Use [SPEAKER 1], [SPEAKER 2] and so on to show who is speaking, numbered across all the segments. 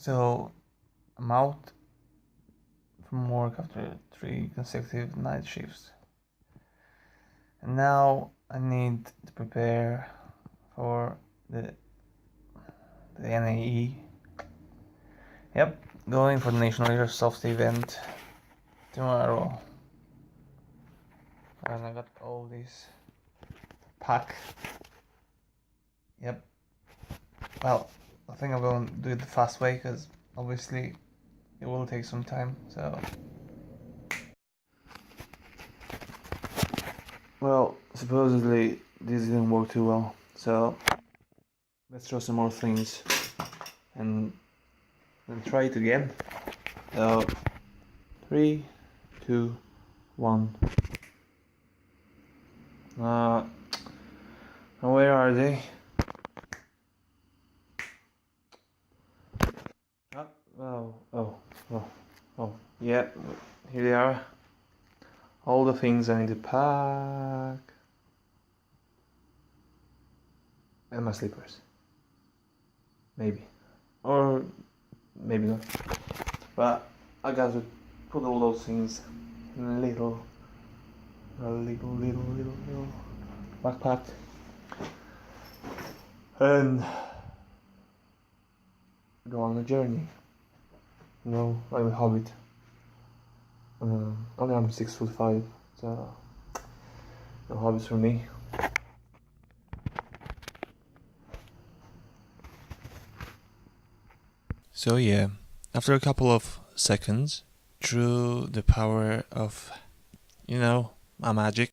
[SPEAKER 1] So I'm out from work after 3 consecutive night shifts. And now I need to prepare for the NAE. Yep, going for the National Airsoft event tomorrow. And I got all this pack. Yep. Well, I think I'm going to do it the fast way because obviously it will take some time. So, well, supposedly this didn't work too well. So let's throw some more things and then try it again. So 3, 2, 1. Where are they? Oh, yeah, here they are. All the things I need to pack. And my slippers. Maybe. Or maybe not. But I got to put all those things in a little backpack. And go on a journey. No, I'm a hobbit. Only I'm 6'5", so no hobbits for me. So yeah, after a couple of seconds, through the power of, my magic,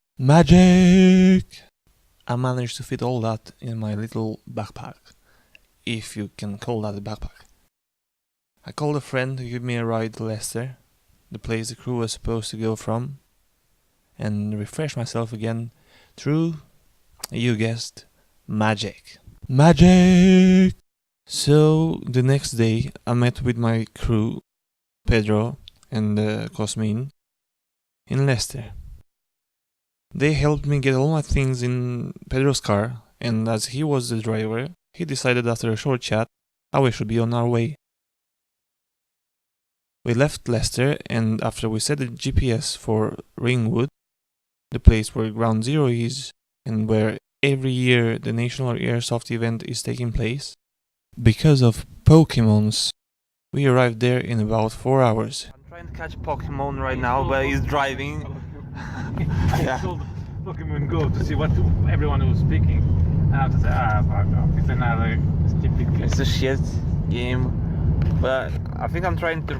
[SPEAKER 1] I managed to fit all that in my little backpack, if you can call that a backpack. I called a friend to give me a ride to Leicester, the place the crew was supposed to go from, and refresh myself again through, you guessed, magic. So the next day I met with my crew, Pedro and Cosmin, in Leicester. They helped me get all my things in Pedro's car, and as he was the driver, he decided after a short chat how we should be on our way. We left Leicester, and after we set the GPS for Ringwood, the place where Ground Zero is, and where every year the National Airsoft event is taking place, because of Pokemons, we arrived there in about 4 hours. I'm trying to catch Pokemon right now, but he's driving.
[SPEAKER 2] I told Pokemon Go to see what everyone was speaking, and I have to say, fuck off, it's another stupid game.
[SPEAKER 1] It's a shit game, but I think I'm trying to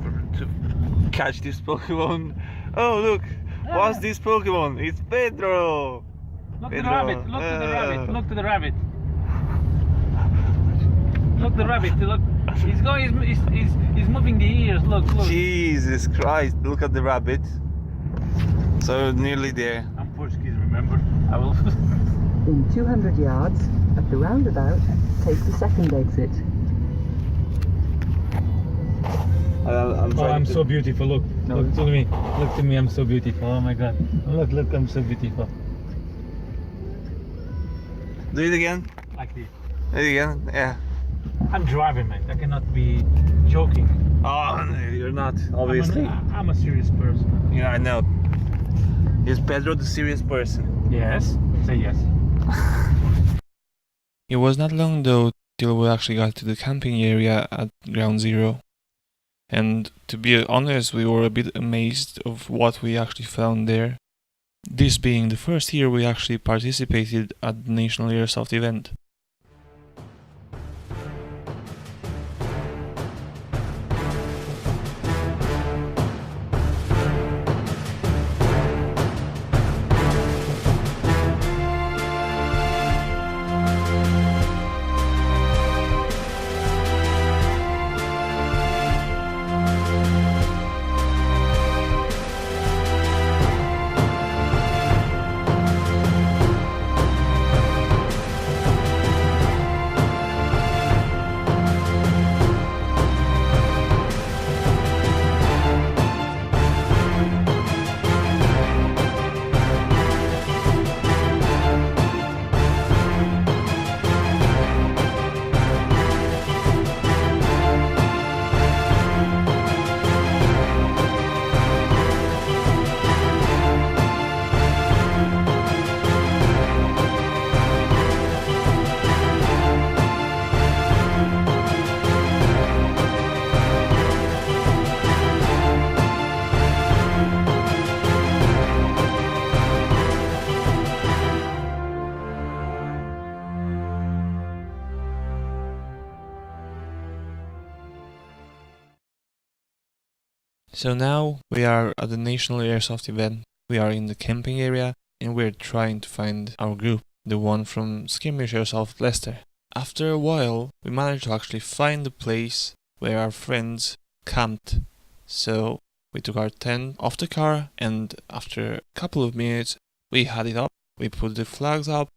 [SPEAKER 1] catch this Pokemon. Oh look, what's this Pokemon? It's Pedro!
[SPEAKER 2] Look to the rabbit, look to the rabbit, look to the rabbit. Look the rabbit, look, he's going, he's moving the ears, look.
[SPEAKER 1] Jesus Christ, look at the rabbit. So nearly there.
[SPEAKER 2] I'm Portuguese, remember? I will.
[SPEAKER 3] In 200 yards, at the roundabout, take the second exit.
[SPEAKER 2] I'm so beautiful, look. No, look to me, I'm so beautiful, oh my god. Look, I'm so beautiful.
[SPEAKER 1] Do it again.
[SPEAKER 2] Like this.
[SPEAKER 1] Do it again, yeah.
[SPEAKER 2] I'm driving, man, I cannot be joking.
[SPEAKER 1] Oh, no, you're not, obviously.
[SPEAKER 2] I'm a serious person.
[SPEAKER 1] Yeah, I know. Is Pedro the serious person?
[SPEAKER 2] Yes, say yes.
[SPEAKER 4] It was not long though till we actually got to the camping area at Ground Zero. And to be honest, we were a bit amazed of what we actually found there. This being the first year we actually participated at the National Airsoft event.
[SPEAKER 1] So now we are at the National Airsoft event. We are in the camping area and we're trying to find our group, the one from Skirmish Airsoft Leicester. After a while, we managed to actually find the place where our friends camped. So we took our tent off the car, and after a couple of minutes, we had it up. We put the flags up,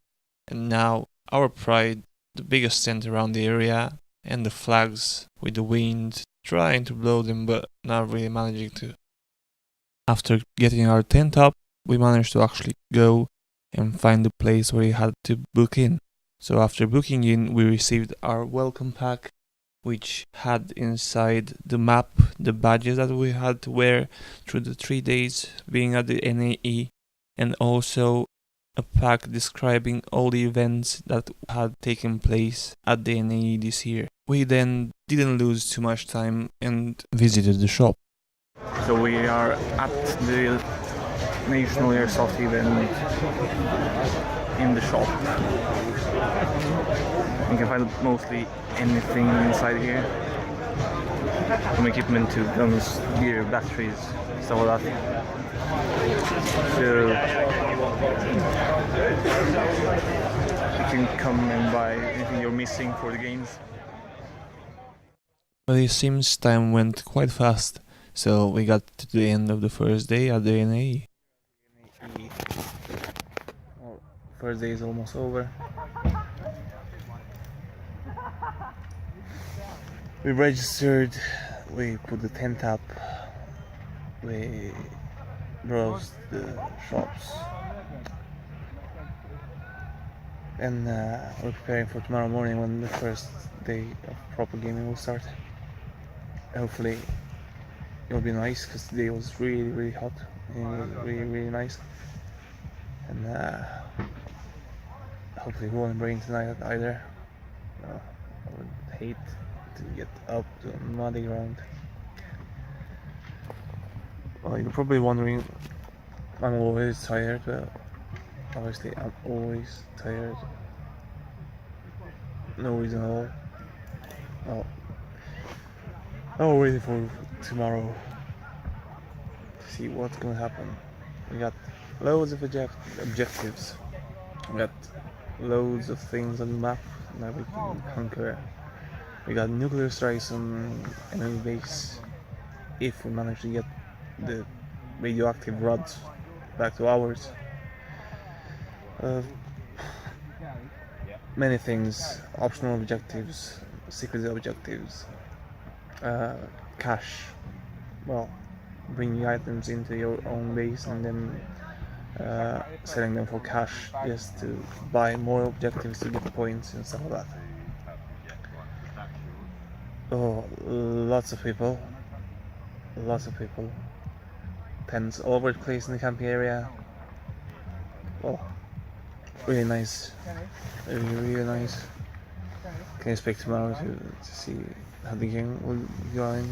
[SPEAKER 1] and now our pride, the biggest tent around the area, and the flags with the wind, trying to blow them but not really managing to. After getting our tent up, we managed to actually go and find the place where we had to book in. So after booking in, we received our welcome pack, which had inside the map, the badges that we had to wear through the 3 days being at the NAE, and also a pack describing all the events that had taken place at the NAE this year. We then didn't lose too much time and visited the shop. So we are at the National Airsoft event in the shop. You can find mostly anything inside here, from equipment to guns, gear, batteries, stuff like that. So you can come and buy anything you're missing for the games. But it seems time went quite fast, so we got to the end of the first day at the NAE. Well, first day is almost over. We registered, we put the tent up, we browsed the shops, and we're preparing for tomorrow morning when the first day of proper gaming will start. Hopefully it'll be nice, because today was really hot and it was really nice, and hopefully it won't rain tonight either. I would hate to get up to muddy ground. Well, you're probably wondering, I'm always tired. Obviously I'm always tired, no reason at all. Well, I'm waiting for tomorrow to see what's gonna happen. We got loads of objectives, we got loads of things on the map that we can conquer. We got nuclear strikes on enemy base if we manage to get the radioactive rods back to ours. Many things, optional objectives, secret objectives, cash. Well, bringing items into your own base and then selling them for cash just to buy more objectives to get points and stuff like that. Oh, lots of people. Tents all over the place in the camping area. Oh, really nice. Really nice. Can expect tomorrow to see how the game will be going.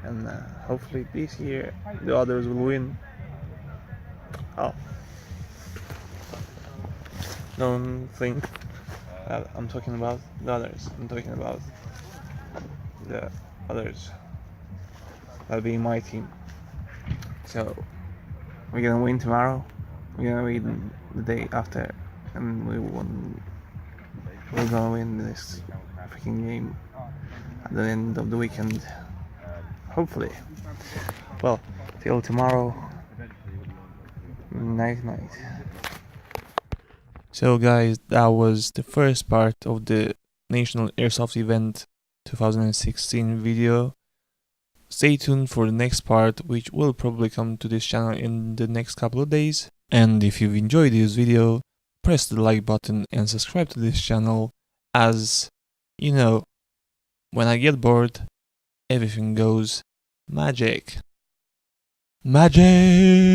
[SPEAKER 1] And hopefully this year the others will win. Oh. Don't think I'm talking about the others. I'm talking about the others. That'll be my team. So we're gonna win tomorrow. We're gonna win the day after, and we're gonna win this freaking game at the end of the weekend. Hopefully. Well, till tomorrow. Night. So guys, that was the first part of the National Airsoft Event 2016 video. Stay tuned for the next part, which will probably come to this channel in the next couple of days. And if you've enjoyed this video, press the like button and subscribe to this channel, as you know, when I get bored, everything goes magic. Magic!